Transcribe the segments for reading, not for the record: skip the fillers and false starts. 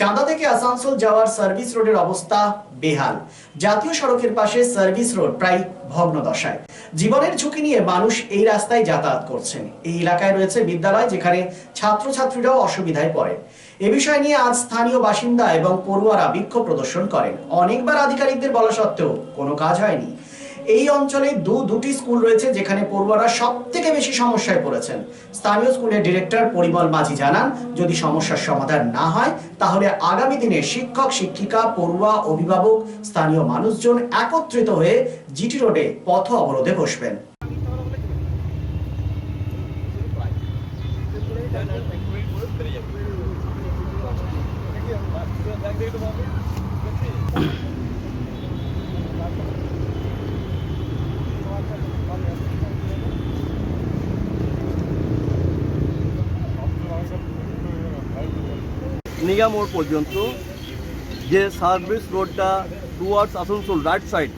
চাঁদা থেকে আসানসোল যাওয়ার সার্ভিস রোডের অবস্থা বেহাল। জাতীয় সড়কের পাশে সার্ভিস রোড প্রায় ভগ্নদশায়। জীবনের ঝুঁকি নিয়ে মানুষ এই রাস্তায় যাতায়াত করছেন। এই এলাকায় রয়েছে বিদ্যালয়, যেখানে ছাত্রছাত্রীরাও অসুবিধায় পড়ে। এ বিষয় নিয়ে আজ স্থানীয় বাসিন্দা এবং পড়ুয়ারা বিক্ষোভ প্রদর্শন করেন। অনেকবার আধিকারিকদের বলা সত্ত্বেও কোনো কাজ হয়নি। এই অঞ্চলে দুটি স্কুল রয়েছে, যেখানে পড়ুয়ারা সব থেকে বেশি সমস্যায় পড়েছেন। স্থানীয় স্কুলের ডিরেক্টর পরিমল মাঝি জানান, যদি সমস্যার সমাধান না হয় তাহলে আগামী দিনে শিক্ষক, শিক্ষিকা, পড়ুয়া, অভিভাবক, স্থানীয় মানুষজন একত্রিত হয়ে জিটি রোডে পথ অবরোধে বসবেন। নিগা মোড় পর্যন্ত যে সার্ভিস রোডটা towards Asansol right side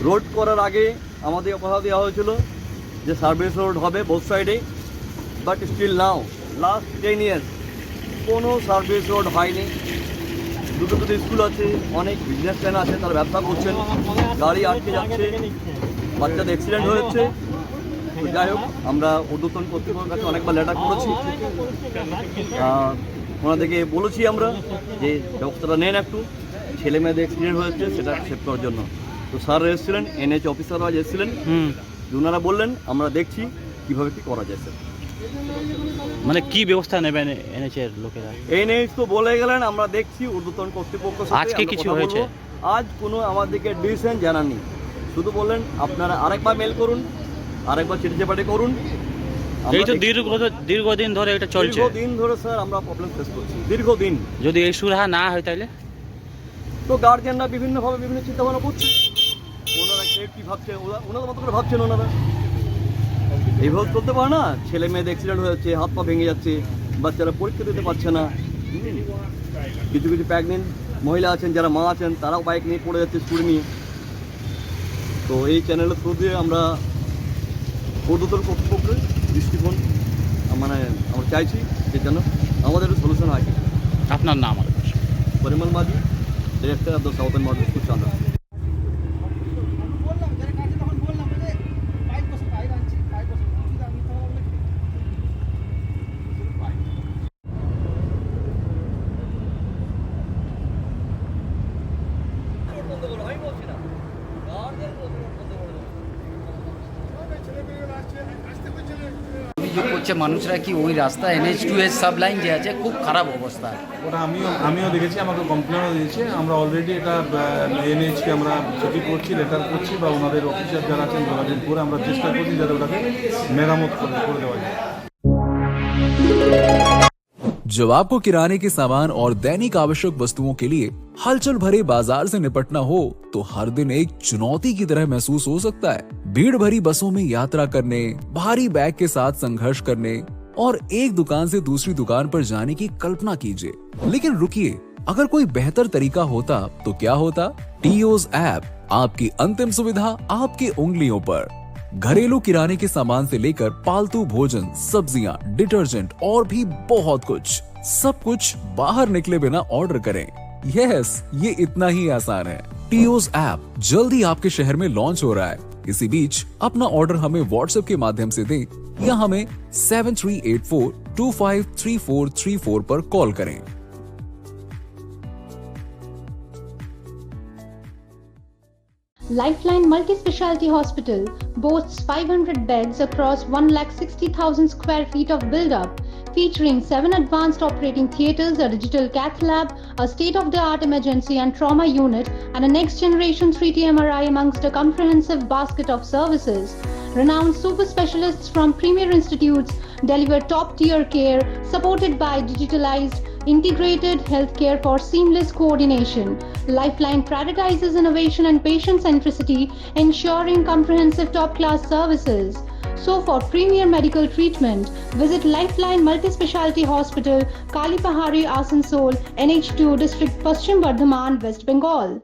road করার আগে আমাদের কথা দেওয়া হয়েছিল যে সার্ভিস রোড হবে বোথ সাইডে, but still now last 10 years কোনো সার্ভিস রোড হয়নি। দুটো স্কুল আছে, অনেক বিজনেসম্যান আছে, তারা ব্যবসা করছেন, গাড়ি আটকে যাচ্ছে, বাচ্চাদের অ্যাক্সিডেন্ট হয়েছে। যাই হোক, আমরা ঊর্ধ্বতন কর্তৃপক্ষের কাছে অনেকবার লেটার করেছি, ওনাদেরকে বলেছি আমরা যে ব্যবস্থাটা নেন, একটু ছেলে মেয়েদের অ্যাক্সিডেন্ট হয়েছে সেটা সেভ করার জন্য। তো স্যার এসেছিলেন, এনএইচ অফিসাররা এসেছিলেন, ওনারা বললেন আমরা দেখছি কীভাবে কী করা যায়। স্যার মানে কি ব্যবস্থা নেবেন এনএইচের লোকেরা? এনএইচ তো বলে গেলেন আমরা দেখছি, ঊর্ধ্বতন কর্তৃপক্ষ আজকে কিছু হয়েছে? আজ কোনো আমাদেরকে ডিসিশন জানাননি, শুধু বললেন আপনারা আরেকবার মেল করুন, আরেকবার চিঠি চাপাটি করুন। এই তো দীর্ঘদিন ধরে এটা চলছে। দীর্ঘদিন ধরে স্যার আমরা প্রবলেম ফেস করছি, দীর্ঘদিন। যদি এই সুরাহা না হয় তাহলে তো গার্জিয়ানরা বিভিন্নভাবে বিভিন্ন চিন্তা ভাবনা করছে, ওনারা কী ভাবছে, ওনাদের মতো করে ভাবছেন ওনারা। এইভাবে চলতে পারে না, ছেলে মেয়েদের অ্যাক্সিডেন্ট হয়ে যাচ্ছে, হাত পা ভেঙে যাচ্ছে, বাচ্চারা পরীক্ষা দিতে পারছে না। কিছু কিছু প্রেগনেন্ট মহিলা আছেন, যারা মা আছেন, তারাও বাইক নিয়ে পড়ে যাচ্ছে স্কুল নিয়ে। তো এই চ্যানেলের থ্রু দিয়ে আমরা ঊর্ধ্বতন কর্তৃপক্ষের দৃষ্টিকোণ মানে আমরা চাইছি যে যেন আমাদের সলিউশন হয়। আপনার নাম? পরিমল মাঝি, director of the southern model school, চাঁদা। অভিযোগ করছে মানুষরা কি ওই রাস্তা NH2 সাব লাইন যে আছে খুব খারাপ অবস্থা। ওটা আমিও দেখেছি, আমাকে কমপ্লেনও দিয়েছে। আমরা অলরেডি এটা এনএইচকে আমরা চিঠি করছি, লেটার করছি, বা ওনাদের অফিসার যারা আছেন যোগাযোগ করে আমরা চেষ্টা করছি যাতে ওটাকে মেরামত করে দেওয়া যায়। जब आपको किराने के सामान और दैनिक आवश्यक वस्तुओं के लिए हलचल भरे बाजार से निपटना हो तो हर दिन एक चुनौती की तरह महसूस हो सकता है। भीड़ भरी बसों में यात्रा करने, भारी बैग के साथ संघर्ष करने और एक दुकान से दूसरी दुकान पर जाने की कल्पना कीजिए। लेकिन रुकिए, अगर कोई बेहतर तरीका होता तो क्या होता? टीओज ऐप, आपकी अंतिम सुविधा आपकी उंगलियों पर। घरेलू किराने के सामान से लेकर पालतू भोजन, सब्जियां, डिटर्जेंट और भी बहुत कुछ, सब कुछ बाहर निकले बिना ऑर्डर करें। यस, ये इतना ही आसान है। टीओज ऐप जल्दी आपके शहर में लॉन्च हो रहा है। इसी बीच अपना ऑर्डर हमें व्हाट्सएप के माध्यम से दें या हमें 7384253434 पर कॉल करें। Lifeline Multi-Speciality Hospital boasts 500 beds across 160,000 square feet of build-up, featuring 7 advanced operating theatres, a digital cath lab, a state-of-the-art emergency and trauma unit, and a next-generation 3D MRI amongst a comprehensive basket of services. Renowned super specialists from premier institutes deliver top-tier care, supported by digitalized integrated healthcare for seamless coordination. Lifeline prioritizes innovation and patient centricity, ensuring comprehensive top-class services. So for premier medical treatment, visit Lifeline Multi-Speciality Hospital, Kalipahari, Asansol, NH2 District, Paschim Bardhaman, West Bengal.